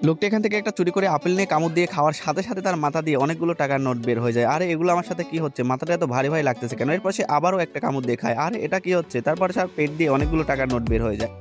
লোকটি এখান থেকে একটা চুরি করে আপেল নিয়ে কামড় দিয়ে খাওয়ার সাথে সাথে তার মাথা দিয়ে অনেকগুলো টাকার নোট বের হয়ে যায়। আরে এগুলো আমার সাথে কি হচ্ছে, মাথাটা এত ভারী ভারী লাগতেছে কেন? এরপর সে আবারও একটা কামড় দিয়ে খায়। আরে এটা কি হচ্ছে? তারপরে তার পেট দিয়ে অনেকগুলো টাকার নোট বের হয়ে যায়।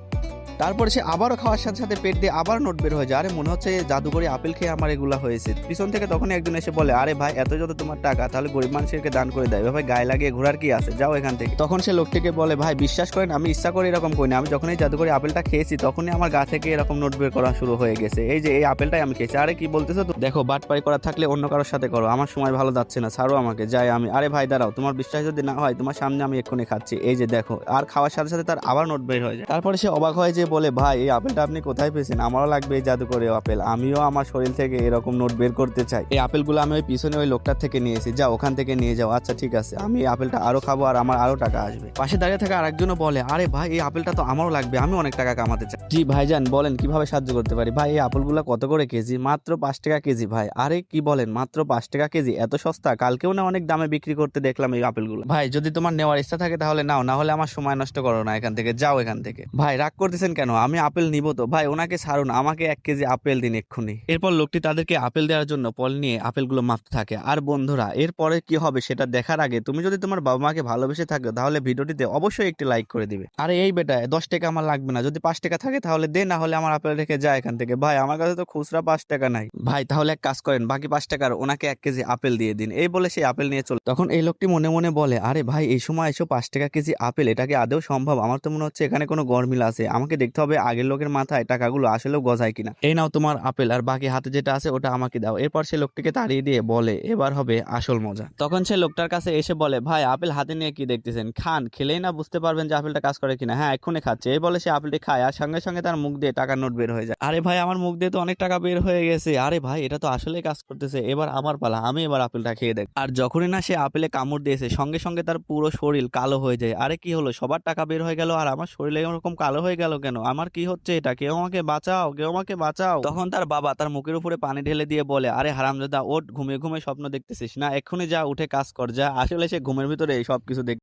তারপরে সে আবারও খাওয়ার সাথে সাথে পেট দিয়ে আবার নোট বের হয়ে যায়। আরে মনে হচ্ছে জাদুকরি আপেল খেয়ে আমার এগুলা হয়েছে। পিছন থেকে তখনই একজন এসে বলে, আরে ভাই এত যত তোমার টাকা, তাহলে গরিব মানুষকে দান করে দেয়, ভাই গায়ে লাগিয়ে ঘোরার কি আছে, যাও এখান থেকে। তখন সে লোকটিকে বলে, ভাই বিশ্বাস করেন আমি ইচ্ছা করে এরকম করিনি, আমি যখন এই জাদুকরি আপেলটা খেয়েছি তখনই আমার গা থেকে এরকম নোট বের করা শুরু হয়ে গেছে। এই যে এই আপেলটাই আমি খেয়েছি। আরে কি বলতেছো তো? দেখো বাটপারি করা থাকলে অন্য কারোর সাথে করো, আমার সময় ভালো যাচ্ছে না, ছাড়ো আমাকে, যাই আমি। আরে ভাই দাঁড়াও, তোমার বিশ্বাস যদি না হয় তোমার সামনে আমি এক্ষুনি খাচ্ছি, এই যে দেখো। আর খাওয়ার সাথে সাথে তার আবার নোট বের হয়ে যায়। তারপরে সে অবাক হয় যে বলে, ভাই এই আপেলটা আপনি কোথায় পেয়েছেন? আমারও লাগবে এই জাদুকরি আপেল, আমিও আমার শরীর থেকে এরকম নোট বের করতে চাই। এই আপেলগুলো আমি ওই পিছনে ওই লোকটার থেকে নিয়েছি, যাও ওখান থেকে নিয়ে যাও। আচ্ছা ঠিক আছে, আমি এই আপেলটা আরো খাবো আর আমার আরো টাকা আসবে। পাশে দাঁড়িয়ে থাকা আরেকজনও বলে, আরে ভাই এই আপেলটা তো আমারও লাগবে, আমি অনেক টাকা কামাতে চাই। জি ভাইজান বলেন কিভাবে সাহায্য করতে পারি? ভাই এই আপেলগুলো কত করে কেজি? মাত্র 5 টাকা কেজি ভাই। আরে কি বলেন, মাত্র 5 টাকা কেজি? এত সস্তা? কালকেও না অনেক দামে বিক্রি করতে দেখলাম এই আপেলগুলো। ভাই যদি তোমার নেওয়ার ইচ্ছা থাকে তাহলে নাও, না হলে আমার সময় নষ্ট করো না, এখান থেকে যাও এখান থেকে। ভাই রাগ করতেছেন কেন? আমি আপেল নিব তো ভাই, ওনাকে ছাড়ুন, আমাকে 1 কেজি আপেল দিন এক্ষুনি। এরপর লোকটি তাদেরকে আপেল দেওয়ার জন্য পল নিয়ে আপেলগুলো মাপতে থাকে। আর বন্ধুরা এরপরে কি হবে সেটা দেখার আগে তুমি যদি তোমার বাবা মাকে ভালোবেসে থাকো তাহলে ভিডিওটিতে অবশ্যই একটি লাইক করে দিবে। আরে এই বেটা 10 টাকা আমার লাগবে না, যদি 5 টাকা থাকে তাহলে দে, না হলে আমার আপেল রেখে যায় এখান থেকে। ভাই আমার কাছে তো খুচরা 5 টাকা নাই। ভাই তাহলে এক কাজ করেন, বাকি 5 টাকার ওনাকে 1 কেজি আপেল দিয়ে দিন। এই বলে সেই আপেল নিয়ে চলে। তখন এই লোকটি মনে মনে বলে, আরে ভাই এই সময় এসো 5 টাকা কেজি আপেল, এটা কি আদৌ সম্ভব? আমার তো মনে হচ্ছে এখানে কোনো গরমিল আছে, আমাকে দেখতে হবে আগের লোকের মাথায় টাকাগুলো আসলেও গজায় কিনা। এই নাও তোমার আপেল, আর বাকি হাতে যেটা আছে ওটা আমাকে দাও। এরপর সে লোকটিকে তাড়িয়ে দিয়ে বলে, এবার হবে আসল মজা। তখন সে লোকটার কাছে এসে বলে, ভাই আপেল হাতে নিয়ে কি দেখতেছেন, খান, খেলেই না বুঝতে পারবেন যে আপেলটা কাজ করে কিনা। হ্যাঁ এক্ষুনি খাচ্ছে। এই বলে সে আপেলটি খায় আর সঙ্গে সঙ্গে তার মুখ দিয়ে টাকার নোট বের হয়ে যায়। আরে ভাই আমার মুখ দিয়ে তো অনেক টাকা বের হয়ে গেছে। আরে ভাই এটা তো আসলেই কাজ করতেছে, এবার আমার পালা, আমি এবার আপেলটা খেয়ে দেখ। আর যখনই না সে আপেলে কামড় দিয়েছে সঙ্গে সঙ্গে তার পুরো শরীর কালো হয়ে যায়। আরে কি হলো, সবার টাকা বের হয়ে গেল আর আমার শরীরে এরকম কালো হয়ে গেল কেন? আমার কি হচ্ছে এটা? কেউ আমাকে বাঁচাও, কেউ আমাকে বাঁচাও। তখন তার বাবা তার মুখের উপরে পানি ঢেলে দিয়ে বলে, আরে হারামজাদা ওঠ, ঘুমিয়ে ঘুমিয়ে স্বপ্ন দেখতেছিস না, এক্ষুনি যা উঠে কাজ কর যা। আসলে সে ঘুমের ভিতরে সবকিছু দেখ